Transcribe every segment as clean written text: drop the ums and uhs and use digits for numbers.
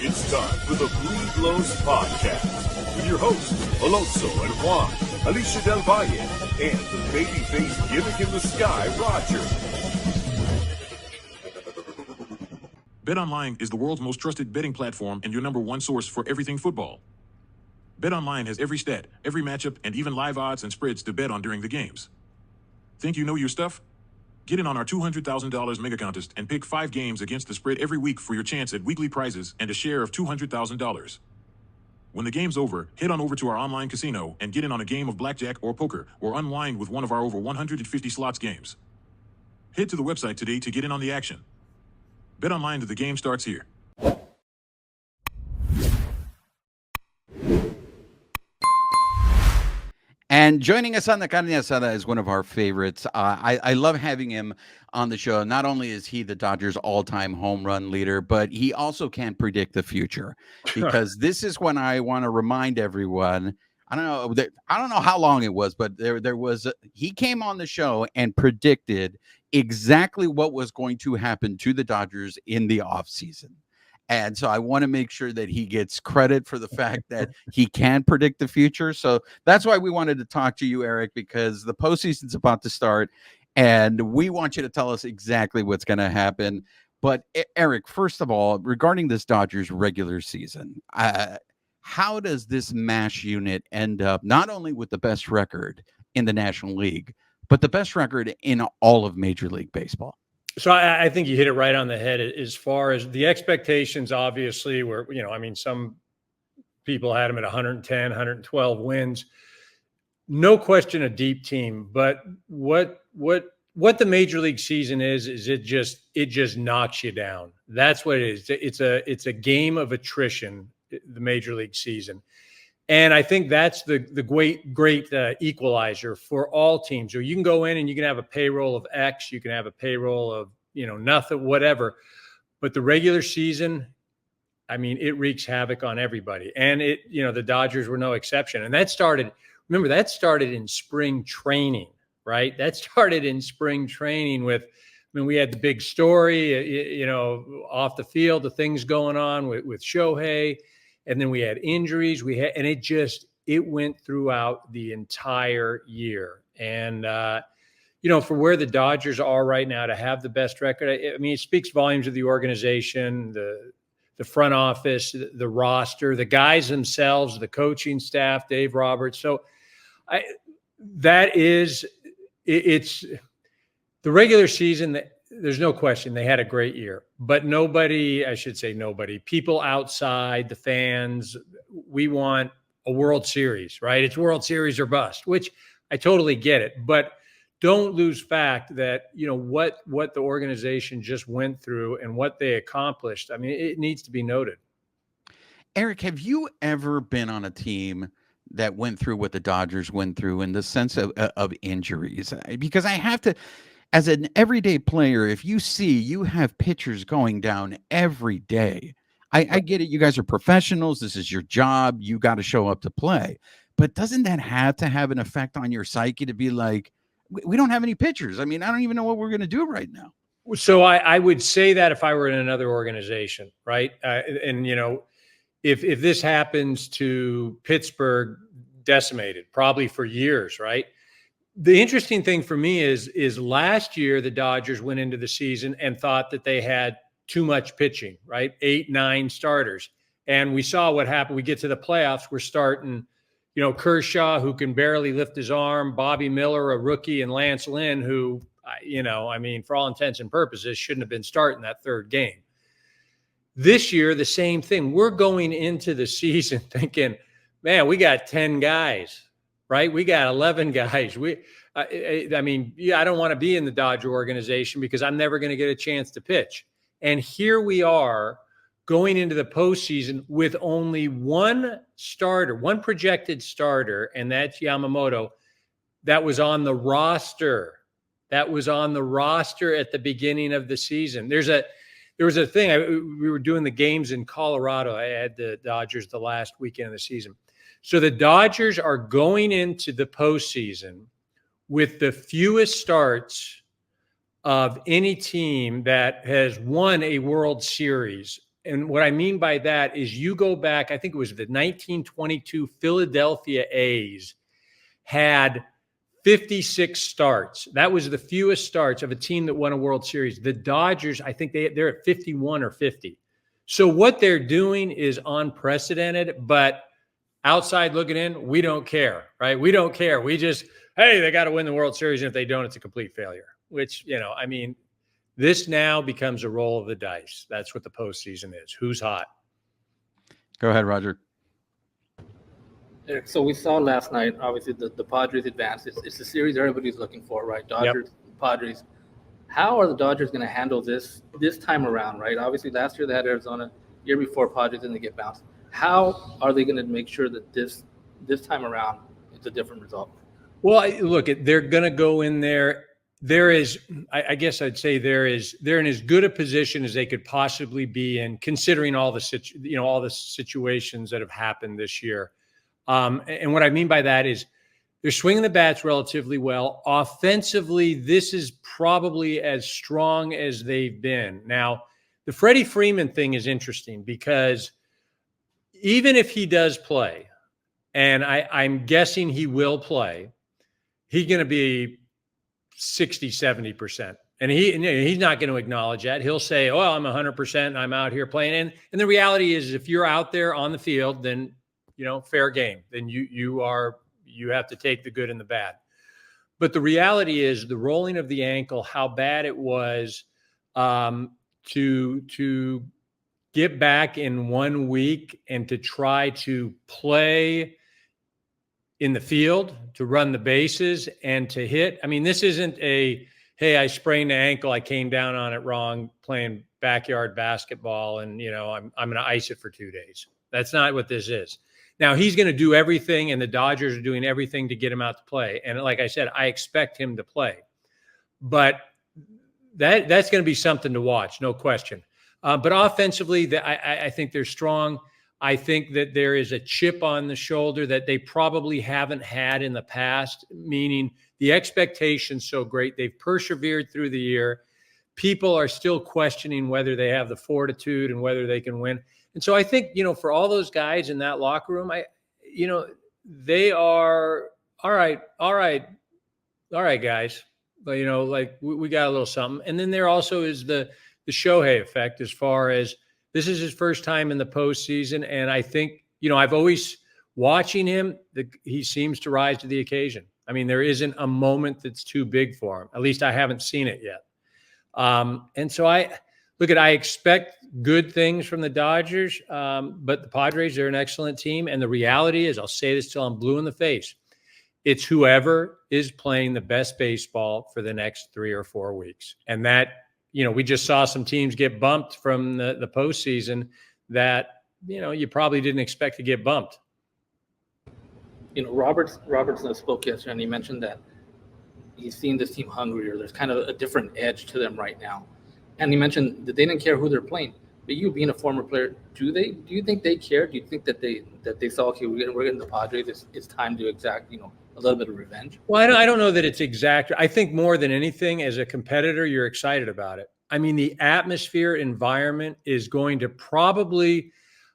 It's time for the Blue Blows Podcast with your hosts, Alonso and Juan, Alicia Del Valle, and the babyface gimmick in the sky, Roger. BetOnline is the world's most trusted betting platform and your number one source for everything football. BetOnline has every stat, every matchup, and even live odds and spreads to bet on during the games. Think you know your stuff? Get in on our $200,000 mega contest and pick 5 games against the spread every week for your chance at weekly prizes and a share of $200,000. When the game's over, head on over to our online casino and get in on a game of blackjack or poker or unwind with one of our over 150 slots games. Head to the website today to get in on the action. BetOnline, the game starts here. And joining us on the Carne Asada is one of our favorites. I love having him on the show. Not only is he the Dodgers' all-time home run leader, but he also can predict the future. Because this is when I want to remind everyone. I don't know how long it was, but he came on the show and predicted exactly what was going to happen to the Dodgers in the offseason. And so I want to make sure that he gets credit for the fact that he can predict the future. So that's why we wanted to talk to you, Eric, because the postseason's about to start, and we want you to tell us exactly what's going to happen. But Eric, first of all, regarding this Dodgers regular season, how does this MASH unit end up not only with the best record in the National League, but the best record in all of Major League Baseball? So I think you hit it right on the head as far as the expectations, obviously, were, some people had them at 110, 112 wins. No question a deep team, but what the Major League season is it just knocks you down. That's what it is. It's a game of attrition, the Major League season. And I think that's the great equalizer for all teams. So you can go in and you can have a payroll of X, you can have a payroll of, nothing, whatever. But the regular season, I mean, it wreaks havoc on everybody. And the Dodgers were no exception. And that started in spring training, right? That started in spring training we had the big story, off the field, the things going on with Shohei. And then we had injuries. And it went throughout the entire year. And, for where the Dodgers are right now to have the best record, it speaks volumes of the organization, the front office, the roster, the guys themselves, the coaching staff, Dave Roberts. So it's the regular season. There's no question they had a great year, but people outside, the fans, we want a World Series, right? It's World Series or bust, which I totally get it, but don't lose fact that, what the organization just went through and what they accomplished. I mean, it needs to be noted. Eric, have you ever been on a team that went through what the Dodgers went through in the sense of injuries? Because I have to, as an everyday player, if you have pitchers going down every day, I get it. You guys are professionals. This is your job. You got to show up to play. But doesn't that have to have an effect on your psyche to be like, we don't have any pitchers? I mean, I don't even know what we're going to do right now. So I would say that if I were in another organization, right? If this happens to Pittsburgh, decimated probably for years, right? The interesting thing for me is last year, the Dodgers went into the season and thought that they had too much pitching, right? 8, 9 starters. And we saw what happened. We get to the playoffs. We're starting, Kershaw, who can barely lift his arm, Bobby Miller, a rookie, and Lance Lynn, who, for all intents and purposes, shouldn't have been starting that third game. This year, the same thing. We're going into the season thinking, man, we got 10 guys. Right? We got 11 guys. I don't want to be in the Dodger organization because I'm never going to get a chance to pitch. And here we are going into the postseason with only one projected starter, and that's Yamamoto. That was on the roster. That was on the roster at the beginning of the season. There was a thing. We were doing the games in Colorado. I had the Dodgers the last weekend of the season. So the Dodgers are going into the postseason with the fewest starts of any team that has won a World Series And what I mean by that is you go back, I think it was the 1922 Philadelphia A's had 56 starts. That was the fewest starts of a team that won a World Series. The Dodgers, I think they're at 51 or 50. So what they're doing is unprecedented, but outside looking in, we don't care, right? We don't care. We just, hey, they got to win the World Series. And if they don't, it's a complete failure, which, I mean, this now becomes a roll of the dice. That's what the postseason is. Who's hot? Go ahead, Roger. Eric, so we saw last night, obviously, the Padres advanced. It's the series everybody's looking for, right? Dodgers, Padres. How are the Dodgers going to handle this time around, right? Obviously, last year they had Arizona. Year before, Padres didn't get bounced. How are they going to make sure that this time around it's a different result? Well, look, they're going to go in there. There is, I guess I'd say they're in as good a position as they could possibly be in, considering all the situations that have happened this year. And what I mean by that is they're swinging the bats relatively well. Offensively, this is probably as strong as they've been. Now, the Freddie Freeman thing is interesting because even if he does play, and I'm guessing he will play, he's going to be 60, 70%. And he's not going to acknowledge that. He'll say, oh, I'm 100% and I'm out here playing. And the reality is if you're out there on the field, then fair game. Then you have to take the good and the bad. But the reality is the rolling of the ankle, how bad it was to get back in 1 week and to try to play in the field, to run the bases and to hit. I mean, this isn't hey, I sprained the ankle, I came down on it wrong playing backyard basketball and, I'm going to ice it for 2 days. That's not what this is. Now, he's going to do everything, and the Dodgers are doing everything to get him out to play. And like I said, I expect him to play. But that's going to be something to watch, no question. But offensively, I think they're strong. I think that there is a chip on the shoulder that they probably haven't had in the past, meaning the expectation's so great. They've persevered through the year. People are still questioning whether they have the fortitude and whether they can win. And so I think, for all those guys in that locker room, they are all right, guys. But, we got a little something. And then there also is the Shohei effect as far as this is his first time in the postseason. And I think, I've always watching him, he seems to rise to the occasion. I mean, there isn't a moment that's too big for him. At least I haven't seen it yet. And so I expect good things from the Dodgers, but the Padres are an excellent team. And the reality is, I'll say this till I'm blue in the face, it's whoever is playing the best baseball for the next 3 or 4 weeks. And that, we just saw some teams get bumped from the postseason that, you probably didn't expect to get bumped. Robertson spoke yesterday, and he mentioned that he's seen this team hungrier. There's kind of a different edge to them right now. And he mentioned that they didn't care who they're playing. But you being a former player, do you think they care? Do you think that they saw, okay, we're getting the Padres, it's time to exact, a little bit of revenge? Well, I don't know that it's exact. I think more than anything, as a competitor, you're excited about it. I mean, the atmosphere environment is going to probably,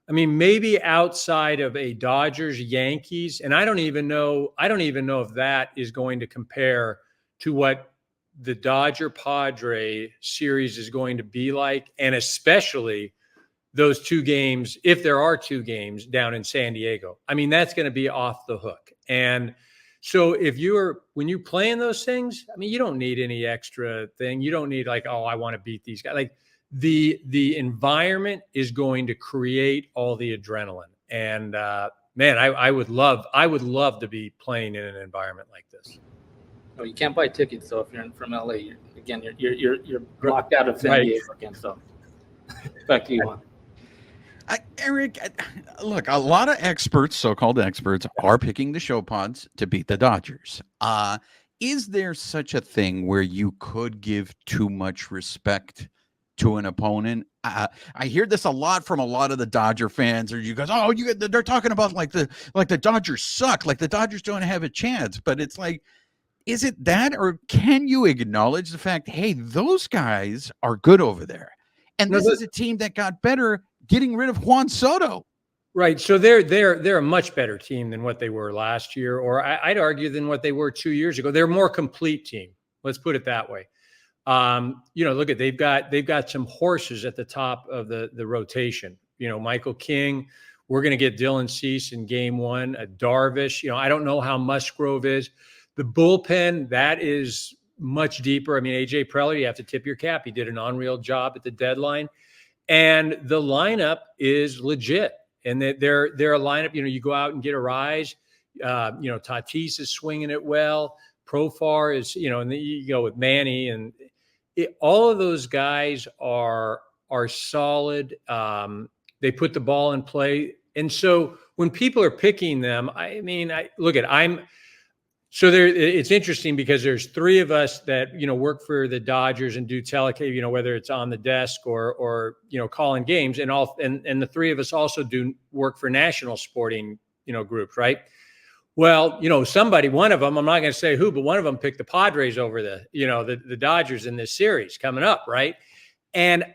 maybe outside of a Dodgers Yankees, and I don't even know if that is going to compare to what the Dodger Padre series is going to be like, and especially those 2 games, if there are 2 games down in San Diego. That's going to be off the hook. And so when you're playing those things, you don't need any extra thing. You don't need I want to beat these guys. The environment is going to create all the adrenaline. And man, I would love to be playing in an environment like this. No, you can't buy tickets. So if you're from LA, you're blocked out of San Diego again. So back to you, Juan. Eric, look, a lot of experts, so-called experts, are picking the show pods to beat the Dodgers. Is there such a thing where you could give too much respect to an opponent? I hear this a lot from a lot of the Dodger fans, or you guys, they're talking about like the Dodgers suck, like the Dodgers don't have a chance. But it's like, is it that, or can you acknowledge the fact, hey, those guys are good over there? And this is a team that got better getting rid of Juan Soto. Right. So they're a much better team than what they were last year, or I'd argue than what they were 2 years ago. They're a more complete team. Let's put it that way. Look at they've got some horses at the top of the rotation. Michael King. We're going to get Dylan Cease in game 1. Darvish. I don't know how Musgrove is. The bullpen, that is much deeper. I mean, AJ Preller, you have to tip your cap. He did an unreal job at the deadline, and the lineup is legit. And they're a lineup. You go out and get a rise. Tatis is swinging it well. Profar is, and then you go with Manny, and all of those guys are solid. They put the ball in play, and so when people are picking them, it's interesting because there's 3 of us that work for the Dodgers and do telecast, whether it's on the desk or calling games, and the 3 of us also do work for national sporting groups, right? Well, one of them, I'm not going to say who, but one of them picked the Padres over the Dodgers in this series coming up, right? And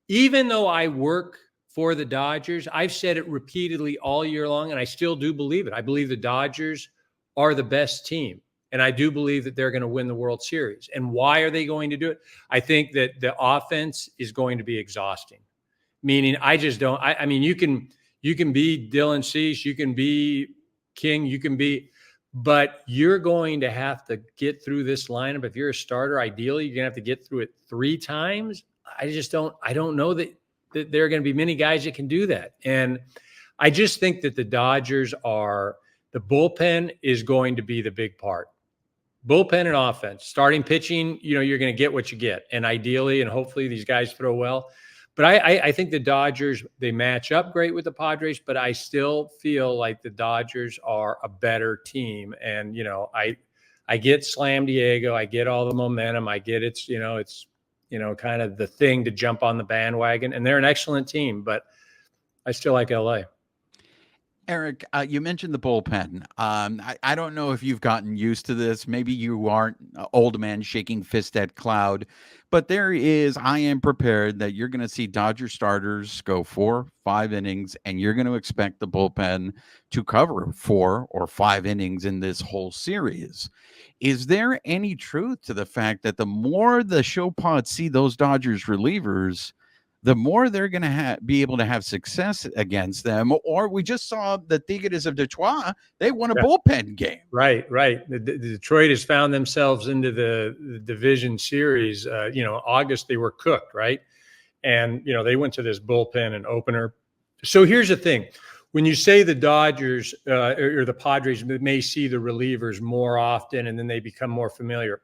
even though I work for the Dodgers, I've said it repeatedly all year long, and I still do believe it. I believe the Dodgers are the best team. And I do believe that they're going to win the World Series. And why are they going to do it? I think that the offense is going to be exhausting. Meaning, I just don't. I mean, you can be Dylan Cease, you can be King, but you're going to have to get through this lineup. If you're a starter, ideally, you're going to have to get through it 3 times. I don't know that there are going to be many guys that can do that. And I just think that the Dodgers the bullpen is going to be the big part. Bullpen and offense. Starting pitching, you're going to get what you get. And ideally, and hopefully these guys throw well. But I think the Dodgers, they match up great with the Padres, but I still feel like the Dodgers are a better team. And, I get Slam Diego. I get all the momentum. I get it's kind of the thing to jump on the bandwagon. And they're an excellent team, but I still like LA. Eric, you mentioned the bullpen. I don't know if you've gotten used to this. Maybe you aren't old man shaking fist at cloud, but I am prepared that you're going to see Dodger starters go 4-5 innings, and you're going to expect the bullpen to cover 4 or 5 innings in this whole series. Is there any truth to the fact that the more the show pods see those Dodgers relievers, the more they're going to be able to have success against them? Or we just saw the Tigres of Detroit, they won a bullpen game. Right. The Detroit has found themselves into the division series. August, they were cooked, right? And, they went to this bullpen and opener. So here's the thing. When you say the Dodgers or the Padres may see the relievers more often and then they become more familiar,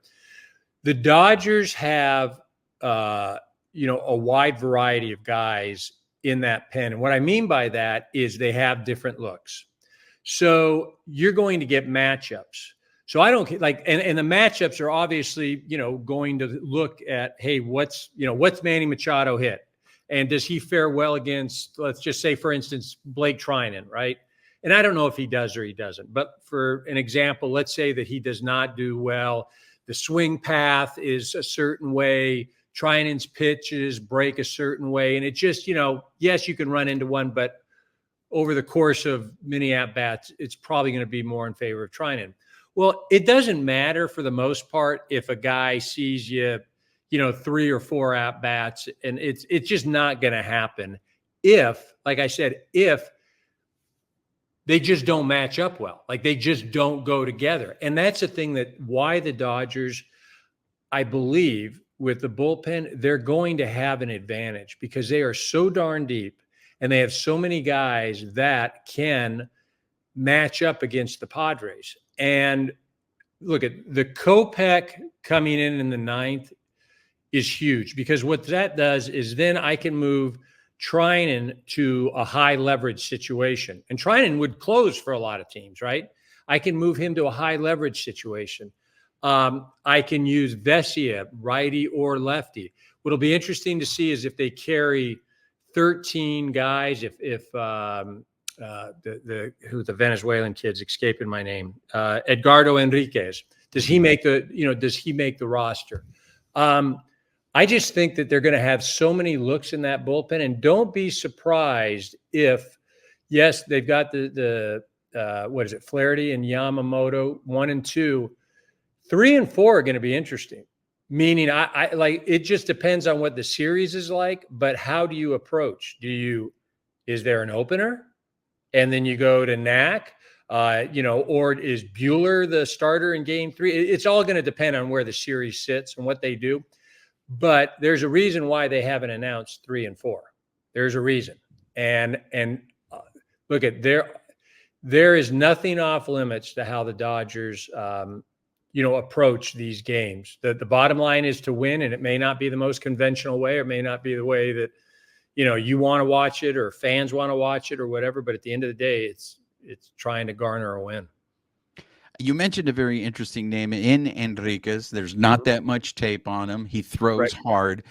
the Dodgers have a wide variety of guys in that pen. And what I mean by that is they have different looks. So you're going to get matchups. So I don't and the matchups are obviously, going to look at, hey, what's Manny Machado hit? And does he fare well against, let's just say, for instance, Blake Trinan, right? And I don't know if he does or he doesn't. But for an example, let's say that he does not do well. The swing path is a certain way. Trinan's pitches break a certain way. And it just, yes, you can run into one, but over the course of many at-bats, it's probably going to be more in favor of Trinan. Well, it doesn't matter for the most part if a guy sees you, 3 or 4 at-bats, and it's just not going to happen if, like I said, if they just don't match up well. Like they just don't go together. And that's the thing why the Dodgers, I believe, with the bullpen, they're going to have an advantage because they are so darn deep and they have so many guys that can match up against the Padres. And look at the Kopech coming in the 9th is huge because what that does is then I can move Trinan to a high leverage situation. And Trinan would close for a lot of teams, right? I can move him to a high leverage situation. I can use Vesia, righty or lefty. What'll be interesting to see is if they carry 13 guys, if the Venezuelan kid's escaping my name, Edgardo Enriquez, does he make the roster? I just think that they're going to have so many looks in that bullpen, and don't be surprised if, yes, they've got the what is it, Flaherty and Yamamoto 1 and 2, 3 and 4 are going to be interesting. Meaning, I like, it just depends on what the series is like. But how do you approach? Is there an opener, and then you go to Knack? Or is Buehler the starter in Game 3? It's all going to depend on where the series sits and what they do. But there's a reason why they haven't announced 3 and 4. There's a reason. And look at there is nothing off limits to how the Dodgers, approach these games. The bottom line is to win, and it may not be the most conventional way, or it may not be the way that, you want to watch it or fans want to watch it or whatever. But at the end of the day, it's trying to garner a win. You mentioned a very interesting name in Enriquez. There's not that much tape on him. He throws hard.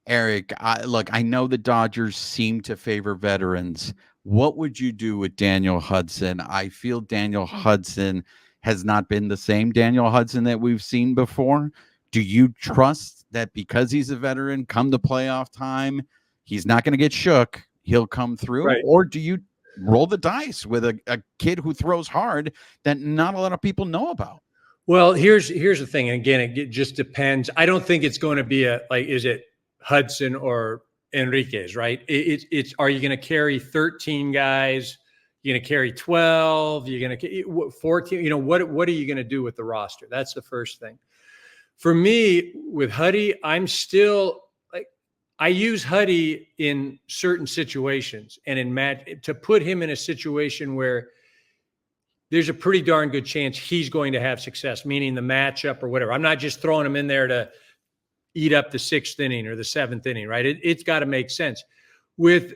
Eric, I know the Dodgers seem to favor veterans. What would you do with Daniel Hudson? I feel Daniel Hudson has not been the same Daniel Hudson that we've seen before. Do you trust that because he's a veteran, come the playoff time, he's not going to get shook, he'll come through? Right. Or do you roll the dice with a kid who throws hard that not a lot of people know about? Well, here's the thing. And again, it just depends. I don't think it's going to be is it Hudson or Enriquez, right? It's are you going to carry 13 guys? You're going to carry 12? You're going to 14? What are you going to do with the roster? That's the first thing. For me, with Huddy, I'm still I use Huddy in certain situations and to put him in a situation where there's a pretty darn good chance he's going to have success, meaning the matchup or whatever. I'm not just throwing him in there to eat up the 6th inning or the 7th inning, right? It's got to make sense. With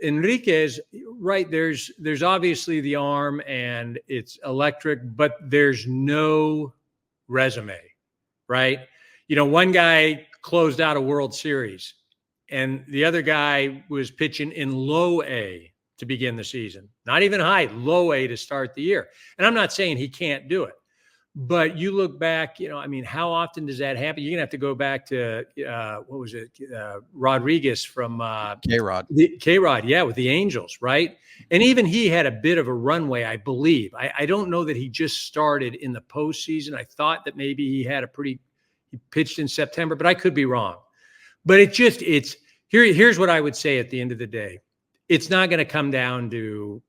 Enriquez, right, there's obviously the arm and it's electric, but there's no resume, right? One guy closed out a World Series, and the other guy was pitching in low A to begin the season. Not even high, low A to start the year. And I'm not saying he can't do it. But you look back, how often does that happen? You're going to have to go back to, Rodriguez from K-Rod. K-Rod, yeah, with the Angels, right? And even he had a bit of a runway, I believe. I don't know that he just started in the postseason. I thought that maybe he pitched in September, but I could be wrong. But here's what I would say at the end of the day. It's not going to come down to,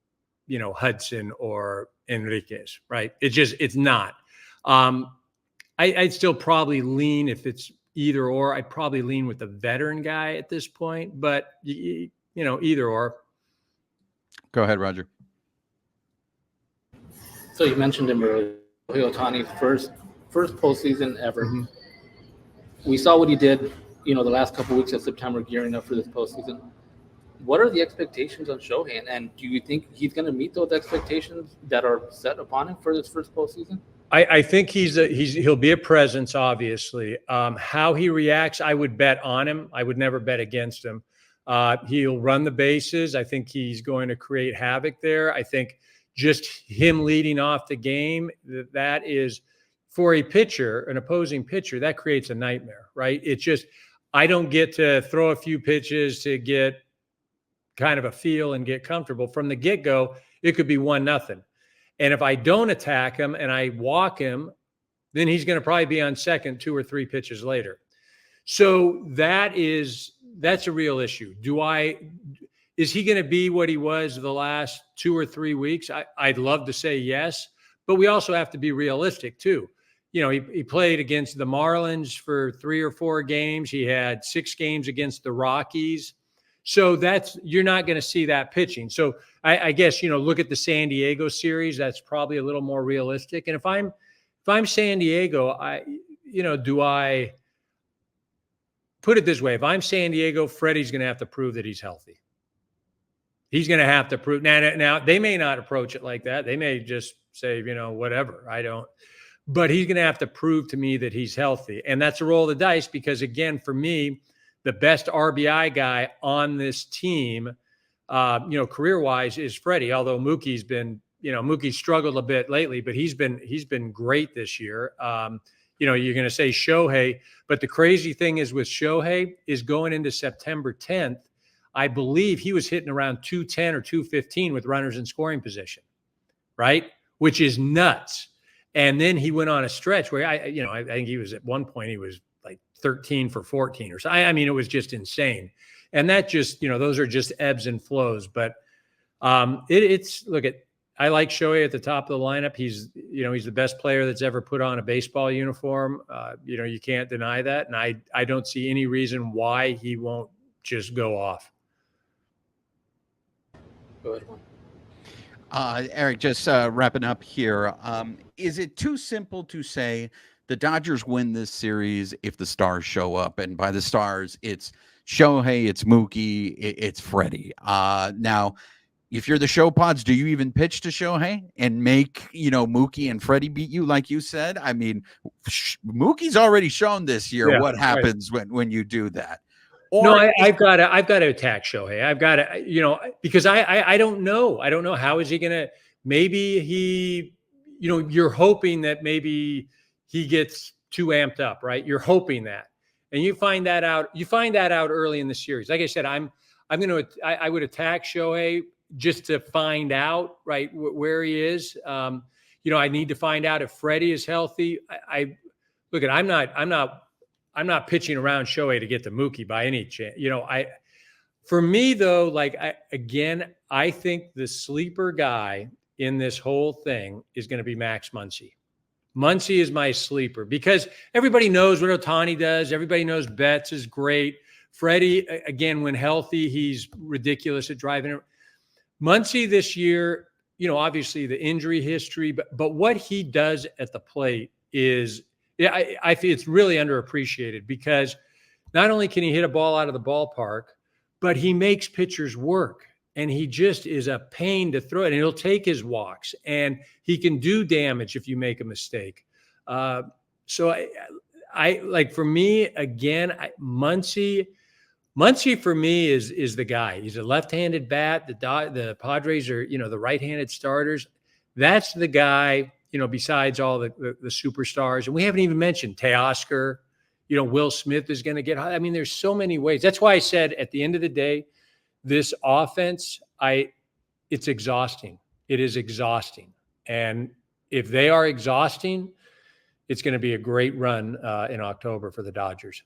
Hudson or Enriquez, right? It's not. I'd still probably lean, if it's either or, I'd probably lean with the veteran guy at this point, but either or. Go ahead, Roger. So you mentioned him earlier, Shohei Ohtani's first postseason ever. Mm-hmm. We saw what he did, the last couple of weeks of September gearing up for this postseason. What are the expectations on Shohei, and do you think he's going to meet those expectations that are set upon him for this first postseason? I think he'll be a presence, obviously. How he reacts, I would bet on him. I would never bet against him. He'll run the bases. I think he's going to create havoc there. I think just him leading off the game, that is, for a pitcher, an opposing pitcher, that creates a nightmare, right? It's just, I don't get to throw a few pitches to get kind of a feel and get comfortable. From the get-go, it could be 1-0. And if I don't attack him and I walk him, then he's going to probably be on second 2 or 3 pitches later. So that's a real issue. Is he going to be what he was the last 2 or 3 weeks? I'd love to say yes, but we also have to be realistic too. He played against the Marlins for 3 or 4 games. He had 6 games against the Rockies. So you're not going to see that pitching. So I guess, look at the San Diego series. That's probably a little more realistic. And if I'm San Diego, do I put it this way? If I'm San Diego, Freddie's going to have to prove that he's healthy. He's going to have to prove. Now they may not approach it like that. They may just say, whatever. I don't. But he's going to have to prove to me that he's healthy. And that's a roll of the dice because, again, for me, the best RBI guy on this team, career-wise, is Freddie. Although Mookie's struggled a bit lately, but he's been great this year. you're going to say Shohei, but the crazy thing is with Shohei is going into September 10th, I believe he was hitting around 210 or 215 with runners in scoring position, right? Which is nuts. And then he went on a stretch where I think he was at one point, he was like 13 for 14 or so. I mean, it was just insane. And that just, those are just ebbs and flows. But I like Shohei at the top of the lineup. He's the best player that's ever put on a baseball uniform. You can't deny that. And I don't see any reason why he won't just go off. Go ahead, Juan. Eric, just wrapping up here. Is it too simple to say the Dodgers win this series if the stars show up? And by the stars, it's Shohei, it's Mookie, it's Freddie. Now, if you're the show pods, do you even pitch to Shohei and make, Mookie and Freddie beat you like you said? I mean, Mookie's already shown this year what happens when you do that. Or no, I've got to attack Shohei. I've got to, because I don't know. I don't know how is he going to, maybe he, you're hoping that maybe he gets too amped up, right? You're hoping that. And you find that out early in the series. Like I said, I would attack Shohei just to find out, right, where he is. I need to find out if Freddie is healthy. I'm not pitching around Shohei to get to Mookie by any chance. For me though, I think the sleeper guy in this whole thing is going to be Max Muncy. Muncy is my sleeper because everybody knows what Ohtani does. Everybody knows Betts is great. Freddie, again, when healthy, he's ridiculous at driving it. Muncy this year, obviously the injury history, but what he does at the plate is, I think it's really underappreciated because not only can he hit a ball out of the ballpark, but he makes pitchers work. And he just is a pain to throw it. And he'll take his walks. And he can do damage if you make a mistake. So for me, again, Muncy for me is the guy. He's a left-handed bat. The Padres are, the right-handed starters. That's the guy, besides all the superstars. And we haven't even mentioned Teoscar. Will Smith is going to get hot. I mean, there's so many ways. That's why I said at the end of the day, this offense, it's exhausting. It is exhausting. And if they are exhausting, it's going to be a great run in October for the Dodgers.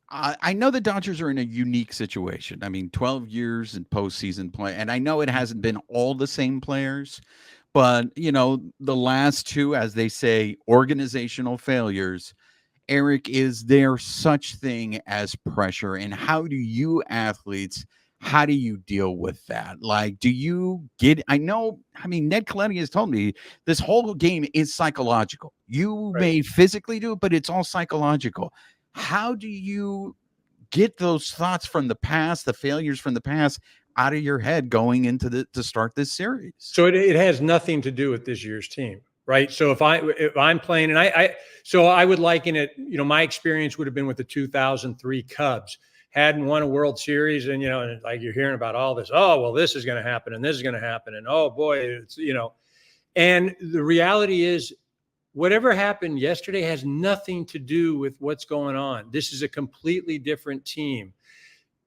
I know the Dodgers are in a unique situation. I mean, 12 years in postseason play, and I know it hasn't been all the same players, but, the last two, as they say, organizational failures. Eric, is there such thing as pressure? And how do you athletes, how do you deal with that? Like, do you get, Ned Colletti has told me this whole game is psychological. You may physically do it, but it's all psychological. How do you get those thoughts from the past, the failures from the past, out of your head going into to start this series? So it has nothing to do with this year's team, right? So if I'm playing, and I would liken it, my experience would have been with the 2003 Cubs. Hadn't won a World Series, and like you're hearing about all this. Oh, well, this is going to happen, and this is going to happen, and oh boy, it's And the reality is, whatever happened yesterday has nothing to do with what's going on. This is a completely different team.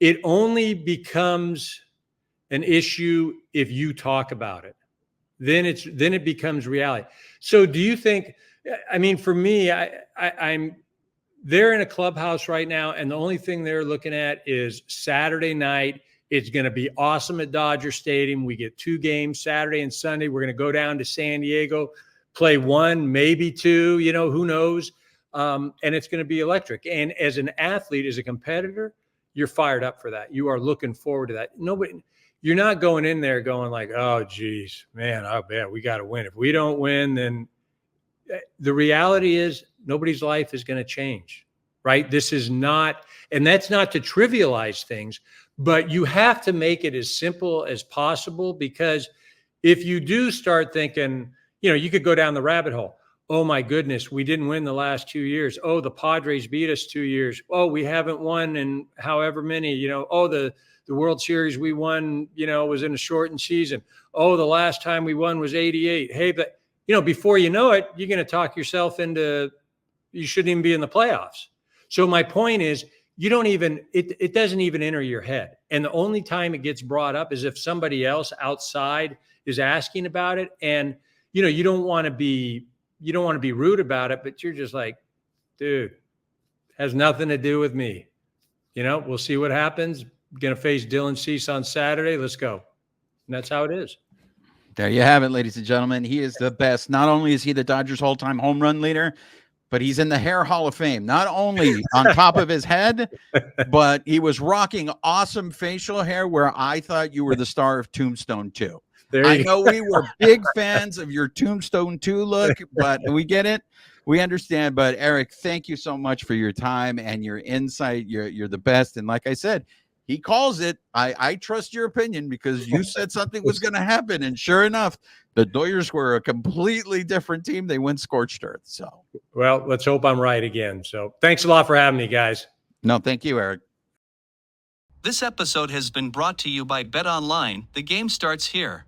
It only becomes an issue if you talk about it. Then it becomes reality. So do you think? For me, I'm. They're in a clubhouse right now, and the only thing they're looking at is Saturday night. It's going to be awesome at Dodger Stadium. We get 2 games, Saturday and Sunday. We're going to go down to San Diego, play 1, maybe 2, who knows? And it's going to be electric. And as an athlete, as a competitor, you're fired up for that. You are looking forward to that. You're not going in there going like, oh, geez, man, I bet we got to win. If we don't win, then the reality is nobody's life is going to change, right? This is not, and that's not to trivialize things, but you have to make it as simple as possible, because if you do start thinking, you could go down the rabbit hole. Oh my goodness, we didn't win the last 2 years. Oh, the Padres beat us 2 years. Oh, we haven't won in however many, oh, the World Series we won, was in a shortened season. Oh, the last time we won was 88. Hey, but before you know it, you're going to talk yourself into you shouldn't even be in the playoffs. So my point is, you don't even, it doesn't even enter your head. And the only time it gets brought up is if somebody else outside is asking about it. And, you don't want to be rude about it, but you're just like, dude, has nothing to do with me. We'll see what happens. Going to face Dylan Cease on Saturday. Let's go. And that's how it is. There you have it, ladies and gentlemen. He is the best. Not only is he the Dodgers all-time home run leader, but he's in the Hair Hall of Fame. Not only on top of his head, but he was rocking awesome facial hair where I thought you were the star of Tombstone 2. I know we were big fans of your Tombstone 2 look, but we get it. We understand. But Eric, thank you so much for your time and your insight. You're the best. And like I said, he calls it. I trust your opinion because you said something was going to happen. And sure enough, the Dodgers were a completely different team. They went scorched earth. So, well, let's hope I'm right again. So thanks a lot for having me, guys. No, thank you, Eric. This episode has been brought to you by Bet Online. The game starts here.